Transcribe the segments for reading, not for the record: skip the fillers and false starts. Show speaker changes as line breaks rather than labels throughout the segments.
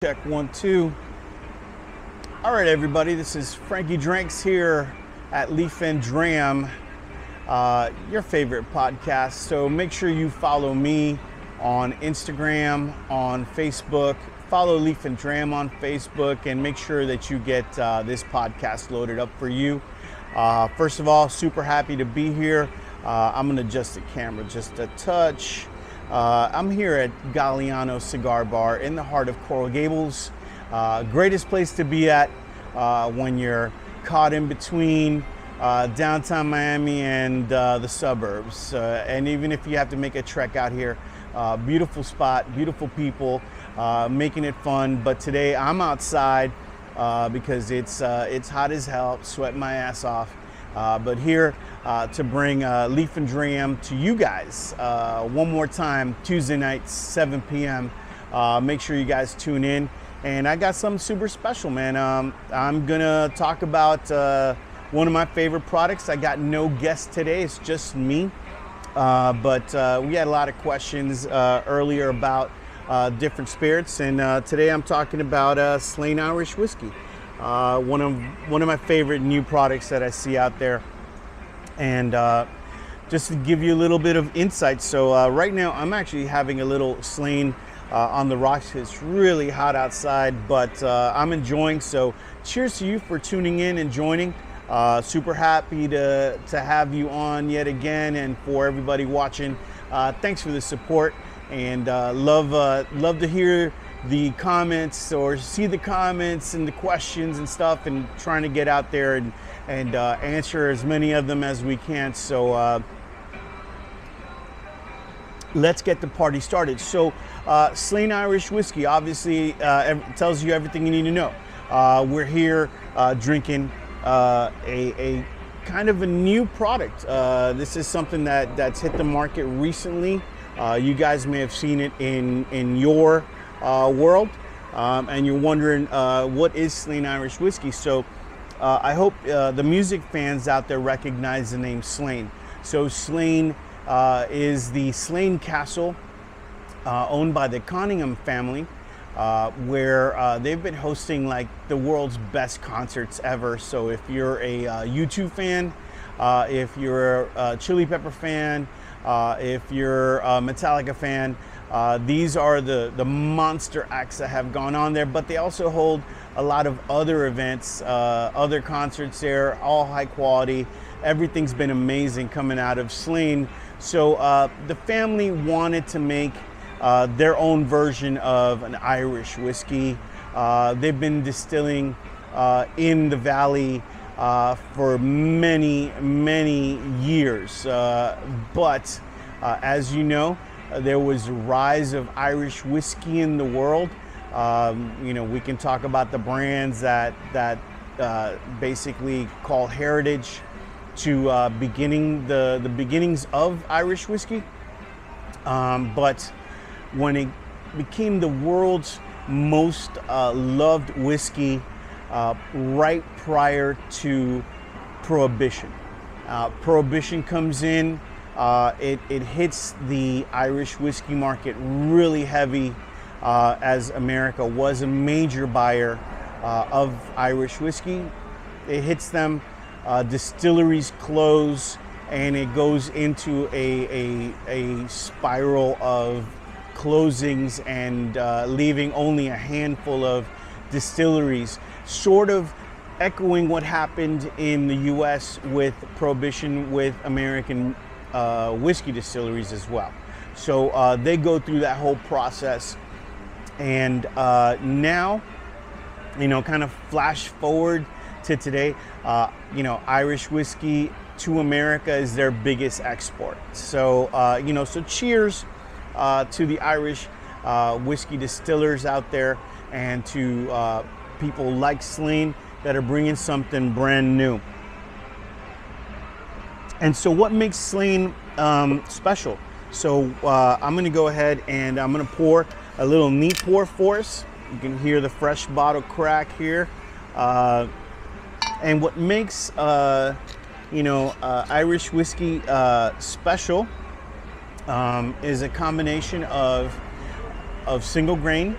Check 1 2. All right, everybody, this is Frankie Dranks here at Dram, your favorite podcast. So make sure you follow me on Instagram, on Facebook. Follow Dram on Facebook, and make sure that you get this podcast loaded up for you. First of all, super happy to be here. I'm gonna adjust the camera just a touch. I'm here at Galliano Cigar Bar in the heart of Coral Gables. Greatest place to be at when you're caught in between downtown Miami and the suburbs. And even if you have to make a trek out here, beautiful spot, beautiful people, making it fun. But today I'm outside because it's hot as hell, sweating my ass off. But here to bring Dram to you guys one more time, Tuesday nights, 7 p.m. Make sure you guys tune in. And I got something super special, man. I'm gonna talk about one of my favorite products. I got no guest today, it's just me. But we had a lot of questions earlier about different spirits, and today I'm talking about Slane Irish whiskey. One of my favorite new products that I see out there. And just to give you a little bit of insight, so right now I'm actually having a little Slane on the rocks. It's really hot outside, but I'm enjoying. So cheers to you for tuning in and joining. Super happy to have you on yet again, and for everybody watching, thanks for the support, and love to hear the comments or see the comments and the questions and stuff, and trying to get out there and answer as many of them as we can. So let's get the party started. So Slane Irish whiskey obviously tells you everything you need to know. We're here drinking a kind of a new product. This is something that's hit the market recently. You guys may have seen it in your world, and you're wondering what is Slane Irish whiskey. So I hope the music fans out there recognize the name Slane. So Slane is the Slane Castle, owned by the Conyngham family, where they've been hosting like the world's best concerts ever. So if you're a U2 fan, if you're a Chili Pepper fan, if you're a Metallica fan, these are the monster acts that have gone on there. But they also hold a lot of other events, other concerts there, all high quality. Everything's been amazing coming out of Slane. So the family wanted to make their own version of an Irish whiskey. They've been distilling in the valley for many years. But as you know, there was a rise of Irish whiskey in the world. You know, we can talk about the brands that basically call heritage to beginning the beginnings of Irish whiskey. But when it became the world's most loved whiskey right prior to Prohibition. Prohibition comes in, it hits the Irish whiskey market really heavy, as America was a major buyer of Irish whiskey. It hits them, distilleries close, and it goes into a spiral of closings and leaving only a handful of distilleries, sort of echoing what happened in the US with Prohibition with American whiskey distilleries as well. So they go through that whole process, and now, you know, kind of flash forward to today, you know, Irish whiskey to America is their biggest export. So you know, so cheers to the Irish whiskey distillers out there, and to people like Slane that are bringing something brand new. And so what makes Slane special? So I'm gonna go ahead and I'm gonna pour a little neat pour for us. You can hear the fresh bottle crack here. And what makes you know, Irish whiskey special is a combination of single grain,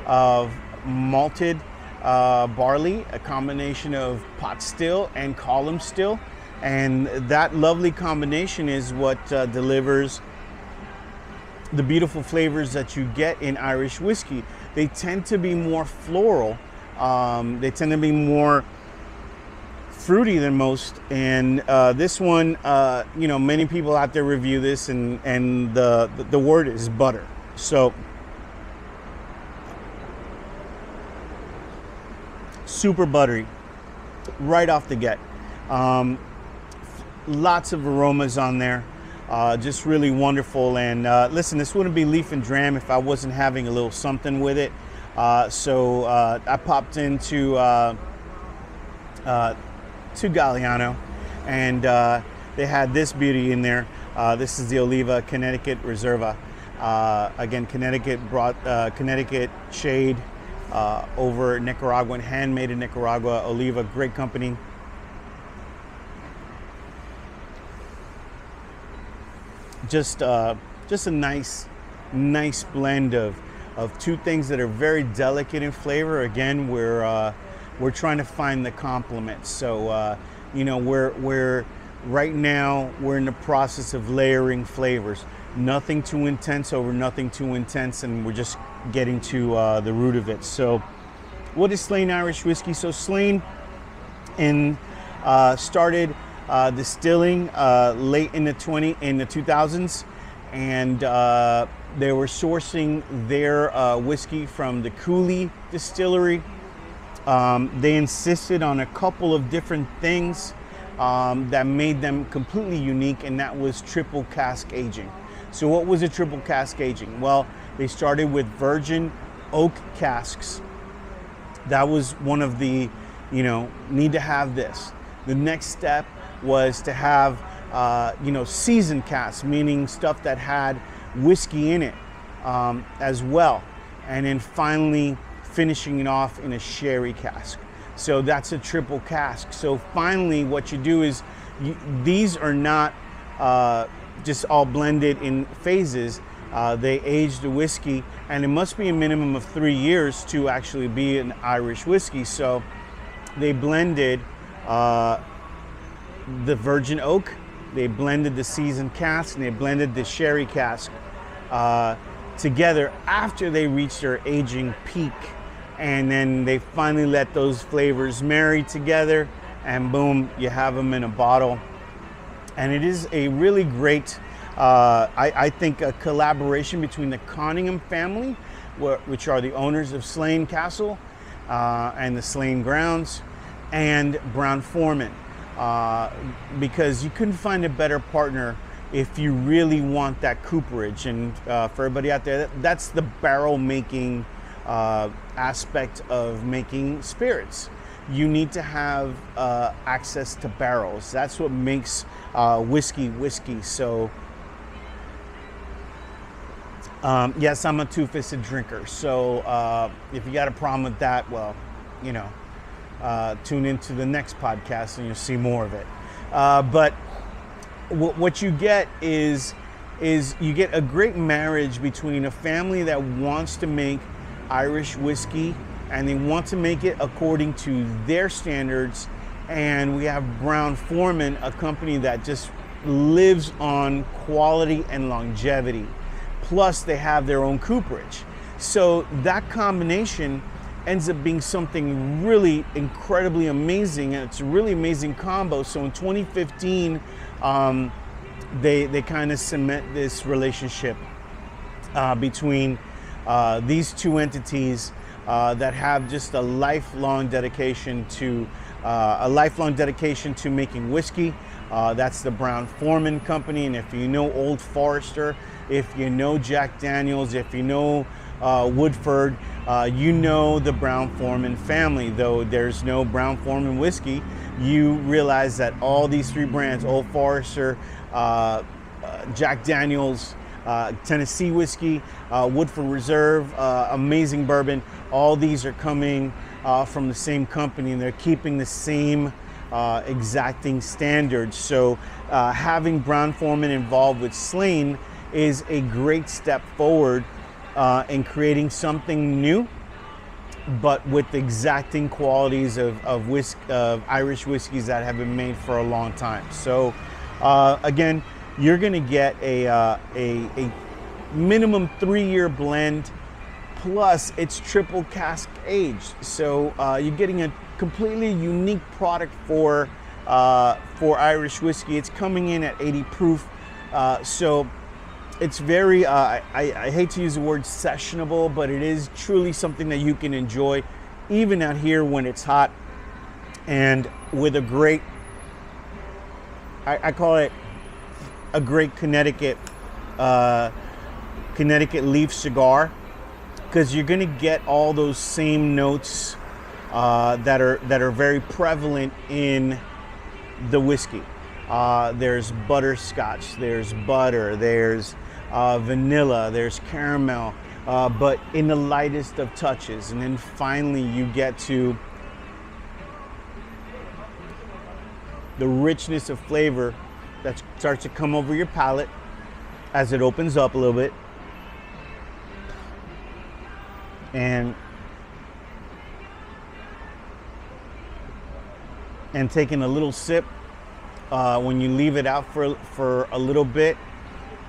of malted barley, a combination of pot still and column still. And that lovely combination is what delivers the beautiful flavors that you get in Irish whiskey. They tend to be more floral. They tend to be more fruity than most. And this one, many people out there review this, and the word is butter. So super buttery right off the get. Lots of aromas on there. Just really wonderful. And listen, this wouldn't be Leaf and Dram if I wasn't having a little something with it. So I popped into Galliano, and they had this beauty in there. This is the Oliva Connecticut Reserva. Again, Connecticut brought Connecticut shade over Nicaraguan, handmade in Nicaragua. Oliva, great company. Just a nice blend of two things that are very delicate in flavor. Again, we're trying to find the complements. So we're right now we're in the process of layering flavors. Nothing too intense over nothing too intense, and we're just getting to the root of it. So, what is Slane Irish Whiskey? So Slane started distilling late in the 2000s, and they were sourcing their whiskey from the Cooley distillery. They insisted on a couple of different things that made them completely unique, and that was triple cask aging. So what was a triple cask aging? Well, they started with virgin oak casks. That was one of the, need to have this. The next step was to have, seasoned casks, meaning stuff that had whiskey in it as well. And then finally finishing it off in a sherry cask. So that's a triple cask. So finally what you do is, these are not just all blended in phases. They age the whiskey, and it must be a minimum of 3 years to actually be an Irish whiskey. So they blended the virgin oak, they blended the seasoned cask, and they blended the sherry cask together after they reached their aging peak. And then they finally let those flavors marry together, and boom, you have them in a bottle. And it is a really great, I think, a collaboration between the Conyngham family, which are the owners of Slane Castle and the Slane Grounds, and Brown-Forman, because you couldn't find a better partner if you really want that cooperage. And for everybody out there, that's the barrel making aspect of making spirits. You need to have access to barrels. That's what makes whiskey. So yes, I'm a two-fisted drinker. So if you got a problem with that, well, tune into the next podcast and you'll see more of it. But what you get is you get a great marriage between a family that wants to make Irish whiskey, and they want to make it according to their standards. And we have Brown-Forman, a company that just lives on quality and longevity. Plus they have their own cooperage. So that combination ends up being something really incredibly amazing, and it's a really amazing combo. So in 2015, they kind of cement this relationship between these two entities that have just a lifelong dedication to making whiskey. That's the Brown-Forman company. And if you know Old Forester, if you know Jack Daniels, if you know Woodford, you know the Brown-Forman family. Though there's no Brown-Forman whiskey, you realize that all these three brands, Old Forester, Jack Daniels, Tennessee whiskey, Woodford Reserve, amazing bourbon, all these are coming from the same company, and they're keeping the same exacting standards. So having Brown-Forman involved with Slane is a great step forward in creating something new but with exacting qualities of Irish whiskeys that have been made for a long time. So again, you're going to get a minimum 3-year blend, plus it's triple cask aged. So you're getting a completely unique product for Irish whiskey. It's coming in at 80 proof. So it's very, I hate to use the word sessionable, but it is truly something that you can enjoy even out here when it's hot, and with a great, I call it a great Connecticut leaf cigar, because you're going to get all those same notes that are very prevalent in the whiskey. There's butterscotch, there's butter, there's vanilla, there's caramel, but in the lightest of touches. And then finally you get to the richness of flavor that starts to come over your palate as it opens up a little bit. And taking a little sip, when you leave it out for a little bit,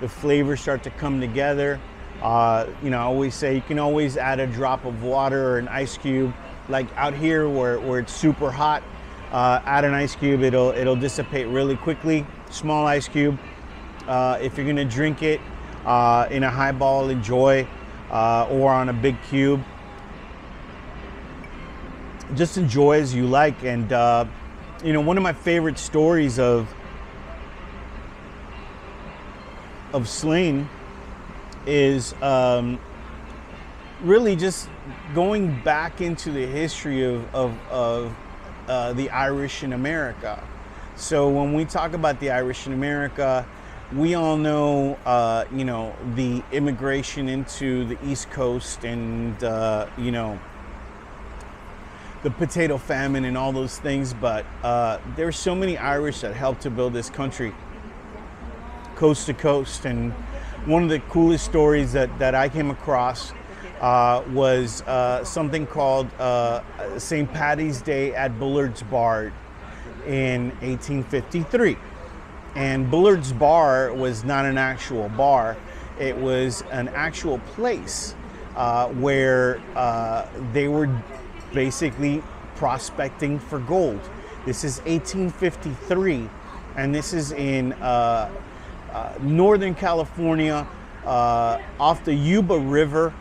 the flavors start to come together. I always say you can always add a drop of water or an ice cube. Like out here where it's super hot, add an ice cube, it'll dissipate really quickly. Small ice cube. If you're gonna drink it in a highball, enjoy, or on a big cube, just enjoy as you like. And one of my favorite stories of Slane is really just going back into the history of the Irish in America. So when we talk about the Irish in America, we all know, the immigration into the East Coast and, the potato famine and all those things. But there's so many Irish that helped to build this country coast to coast. And one of the coolest stories that I came across was something called St. Paddy's Day at Bullard's Bar in 1853. And Bullard's Bar was not an actual bar. It was an actual place where they were basically prospecting for gold. This is 1853, and this is in Northern California, off the Yuba River.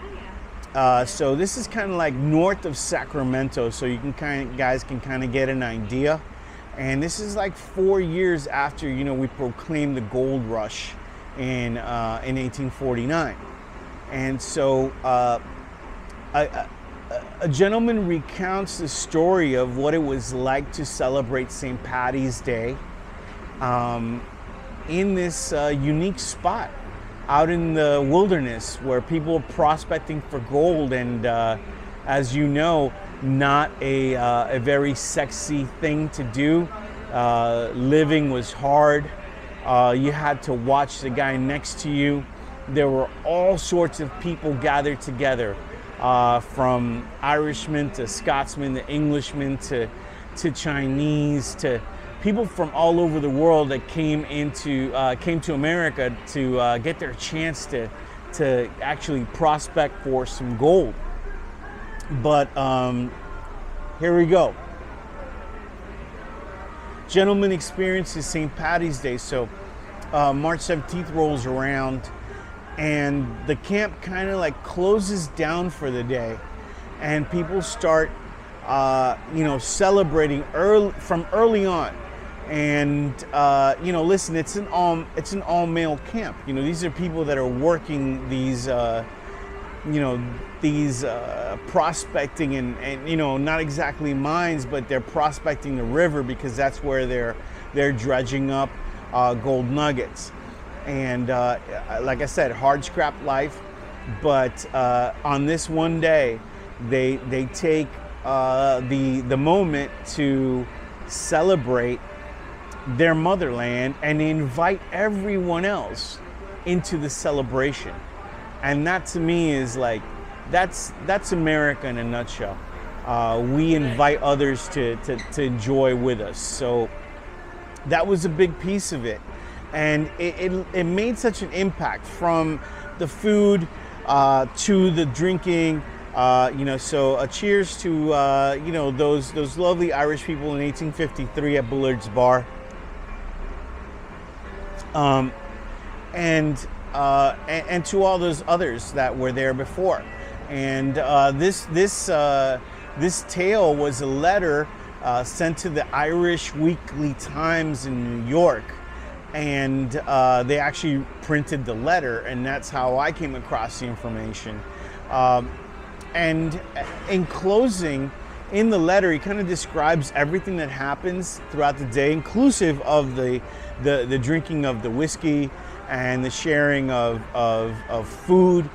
So this is kind of like north of Sacramento, so you can guys can kind of get an idea. And this is like 4 years after, we proclaimed the gold rush in 1849. And so a gentleman recounts the story of what it was like to celebrate St. Paddy's Day in this unique spot out in the wilderness where people are prospecting for gold. And as you know, not a very sexy thing to do. Living was hard. You had to watch the guy next to you. There were all sorts of people gathered together, from Irishmen to Scotsmen to Englishmen to Chinese to people from all over the world that came to America to get their chance to actually prospect for some gold. But here we go. Gentleman experiences St. Paddy's Day. So March 17th rolls around, and the camp kind of like closes down for the day, and people start celebrating from early on. And listen, it's an all male camp. These are people that are working these prospecting and not exactly mines, but they're prospecting the river, because that's where they're dredging up gold nuggets. And like I said, hard scrap life. But on this one day, they take the moment to celebrate their motherland, and they invite everyone else into the celebration. And that to me is like, that's America in a nutshell. we invite others to enjoy with us. So that was a big piece of it. And it made such an impact, from the food to the drinking. So a cheers to those lovely Irish people in 1853 at Bullard's Bar, and to all those others that were there before. And this tale was a letter sent to the Irish Weekly Times in New York. And they actually printed the letter, and that's how I came across the information. And in closing, in the letter, he kind of describes everything that happens throughout the day, inclusive of the drinking of the whiskey and the sharing of food,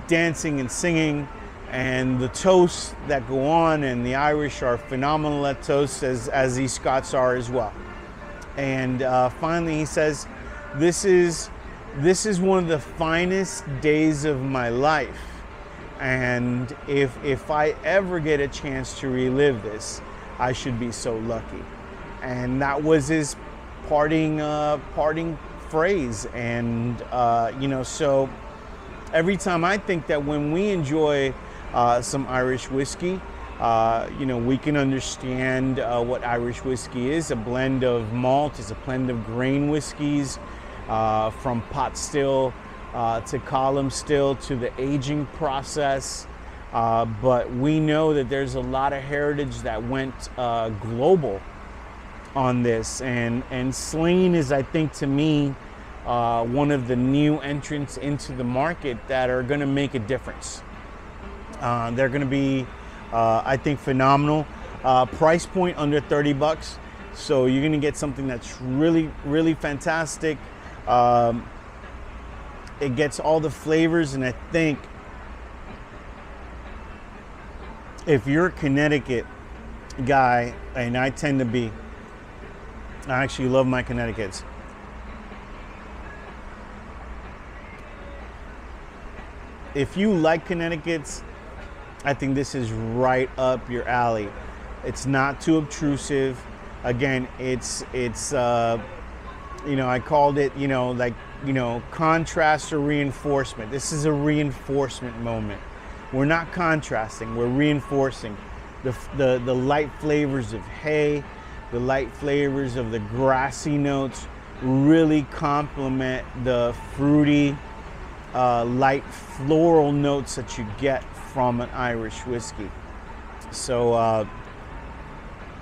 dancing and singing, and the toasts that go on. And the Irish are phenomenal at toasts, as these Scots are as well. And finally, he says, "This is one of the finest days of my life, and if I ever get a chance to relive this, I should be so lucky." And that was his parting phrase. And so every time I think that when we enjoy some Irish whiskey, we can understand what Irish whiskey is. A blend of malt, is a blend of grain whiskeys, from pot still to column still to the aging process. But we know that there's a lot of heritage that went global on this. And Slane is, I think, to me, one of the new entrants into the market that are going to make a difference. They're going to be, I think, phenomenal. Price point under $30, so you're going to get something that's really, really fantastic. It gets all the flavors, and I think if you're a Connecticut guy, and I tend to be, I actually love my Connecticut's. If you like Connecticut's, I think this is right up your alley. It's not too obtrusive. Again, it's I called it, contrast or reinforcement. This is a reinforcement moment. We're not contrasting, we're reinforcing. The light flavors of hay, the light flavors of the grassy notes really complement the fruity, light floral notes that you get from an Irish whiskey. So